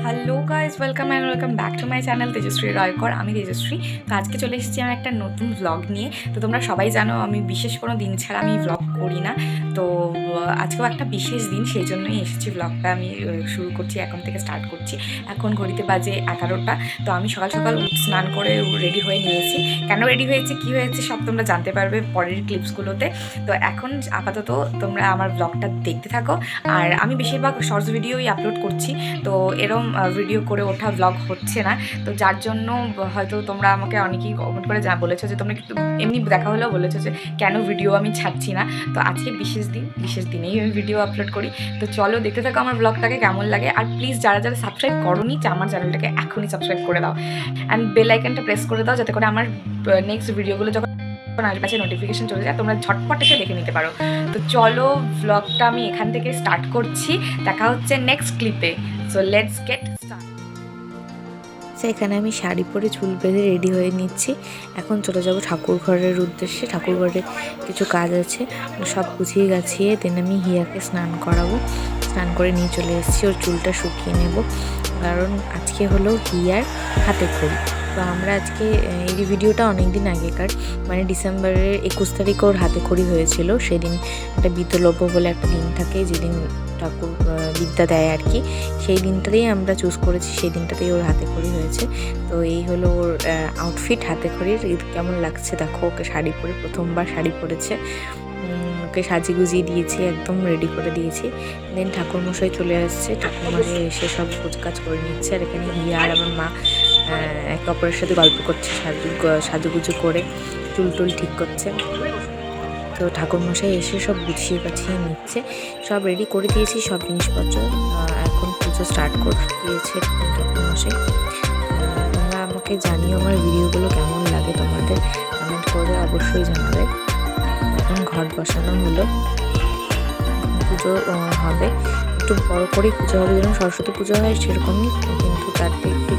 Hello guys, welcome back to my channel Tejashree Roykar. আমি তেজশ্রী। তো আজকে চলে এসেছি আমার একটা নতুন ভ্লগ নিয়ে। তো তোমরা সবাই জানো আমি বিশেষ কোনো দিন ছাড়া আমি ভ্লগ করি না। তো আজকেও একটা বিশেষ দিন, সেই জন্যই এসেছি। ভ্লগটা আমি শুরু করছি, এখন থেকে স্টার্ট করছি। এখন ঘড়িতে বাজে 11টা। তো আমি সকাল সকাল স্নান করে রেডি হয়ে নিয়েছি। কেন রেডি হয়েছে, কী হয়েছে সব তোমরা জানতে পারবে পরের ক্লিপসগুলোতে। তো এখন আপাতত তোমরা আমার ভ্লগটা দেখতে থাকো। আর আমি বেশিরভাগ শর্টস ভিডিওই আপলোড করছি, তো এরম ভিডিও করে ওঠা ব্লগ হচ্ছে না। তো যার জন্য হয়তো তোমরা আমাকে অনেকেই কমেন্ট করে বলেছো যে তোমরা কিন্তু এমনি দেখা হলেও বলেছো যে কেন ভিডিও আমি ছাড়ছি না। তো আজকে বিশেষ দিনেই আমি ভিডিও আপলোড করি। তো চলো দেখতে থাকো আমার ব্লগটাকে কেমন লাগে। আর প্লিজ যারা যারা সাবস্ক্রাইব করোনি, আমার চ্যানেলটাকে এখনই সাবস্ক্রাইব করে দাও অ্যান্ড বেল আইকনটা প্রেস করে দাও, যাতে করে আমার নেক্সট ভিডিওগুলো যখন আসবে নোটিফিকেশন চলে যায়, তোমরা ঝটপট এসে দেখে নিতে পারো। তো চলো ব্লগটা আমি এখান থেকে স্টার্ট করছি। দেখা হচ্ছে নেক্সট ক্লিপে। So let's get start. এখানে আমি শাড়ি পরে চুল বেঁধে রেডি হয়ে নিচ্ছি। এখন চলে যাব ঠাকুর ঘরের উদ্দেশ্যে। ঠাকুর ঘরে কিছু কাজ আছে, সব গুছিয়ে গাছিয়ে দেন আমি হিয়াকে স্নান করাবো। স্নান করে নিয়ে চলে এসেছি, ওর চুলটা শুকিয়ে নেব, কারণ আজকে হলো হিয়ার হাতে খড়ি। তো আমরা আজকে এই ভিডিওটা অনেক দিন আগেকার, মানে ডিসেম্বরের 21 তারিখ ওর হাতে খড়ি হয়েছিল। সেদিন একটা বিতলব্য বলে একটা দিন থাকে, যেদিন ঠাকুর বিদ্যা দেয় আর কি। সেই দিনটাতেই আমরা চুজ করেছি, সেই দিনটাতেই ওর হাতে খড়ি হয়েছে। তো এই হলো ওর আউটফিট হাতে খড়ির। কেমন লাগছে দেখো, ওকে শাড়ি পরে, প্রথমবার শাড়ি পরেছে। ওকে সাজিয়ে গুজিয়ে দিয়েছি, একদম রেডি করে দিয়েছি। দেন ঠাকুরমশাই চলে আসছে, ঠাকুরমশাই এসে সব কাজ করে নিচ্ছে। আর এখানে হিয়া আর আমার মা একে অপরের সাথে গল্প করছে, সাজুগুজু করে চুল টুল ঠিক করছে। তো ঠাকুরমশাই এসে সব গুছিয়ে গাছিয়ে নিচ্ছে, সব রেডি করে দিয়েছি সব জিনিসপত্র। এখন পুজো স্টার্ট করে দিয়েছে ঠাকুরমশাই। তোমরা আমাকে জানিও আমার ভিডিওগুলো কেমন লাগে, তোমাদের কমেন্ট করে অবশ্যই জানাবে। এখন ঘট বসানো হলো, পুজো হবে, একটু বড় করেই পুজো হবে, যেরকম সরস্বতী পুজো হয় সেরকমই, কিন্তু তাতে একটু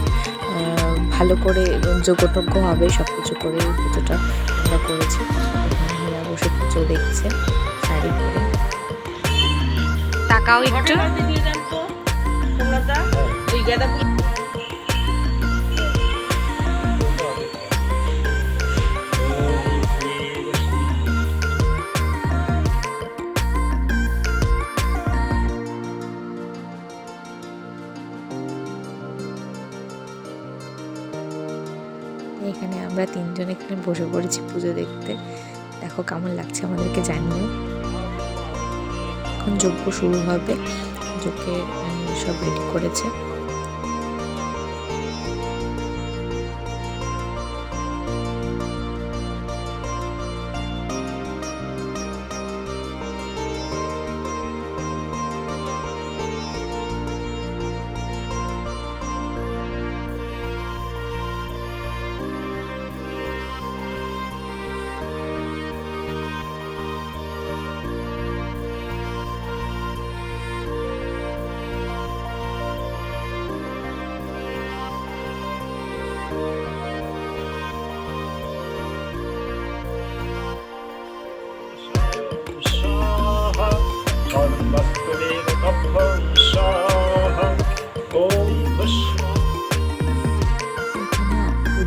ভালো করে যজ্ঞটজ্ঞ হবে, সব কিছু করে পুজোটা আমরা করেছি। হিয়া বসে পুজো দেখছে শাড়ি পরে। তাকাও একটু। এখানে আমরা তিনজন এখানে বসে পড়েছি পুজো দেখতে। দেখো কেমন লাগছে আমাদেরকে জানিও। এখন যজ্ঞ শুরু হবে, যজ্ঞে সব রেডি করেছে।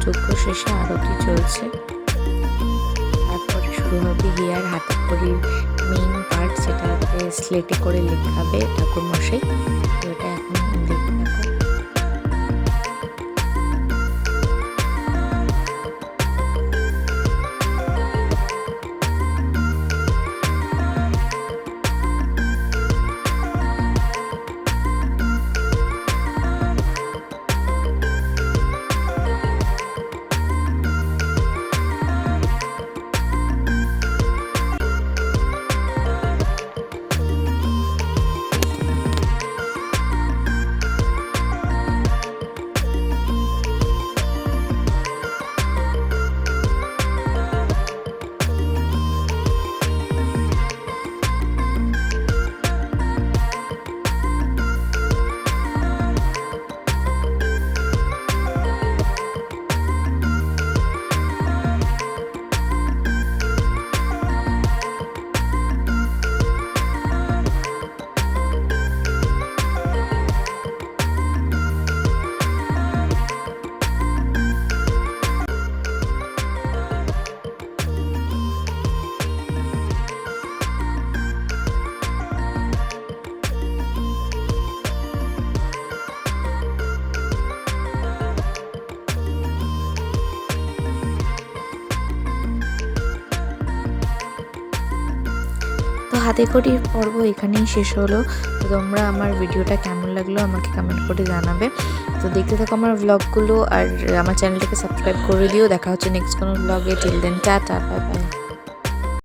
যজ্ঞ শেষে আরতি চলছে, তারপরে শুরু হবে হিয়ার হাতে খড়ির মেইন পার্ট, সেটাতে স্লেটে করে লেখাবে ঠাকুরমশাই। তো এটা এখন দেখতে থাকো। হাতে খড়ি পর্ব এখানেই শেষ হলো। তো তোমরা আমার ভিডিওটা কেমন লাগলো আমাকে কমেন্ট করে জানাবে। তো দেখতে থাকো আমার ব্লগগুলো আর আমার চ্যানেলটাকে সাবস্ক্রাইব করে দিও। দেখা হচ্ছে নেক্সট কোনো ব্লগে। Till then tata, bye by.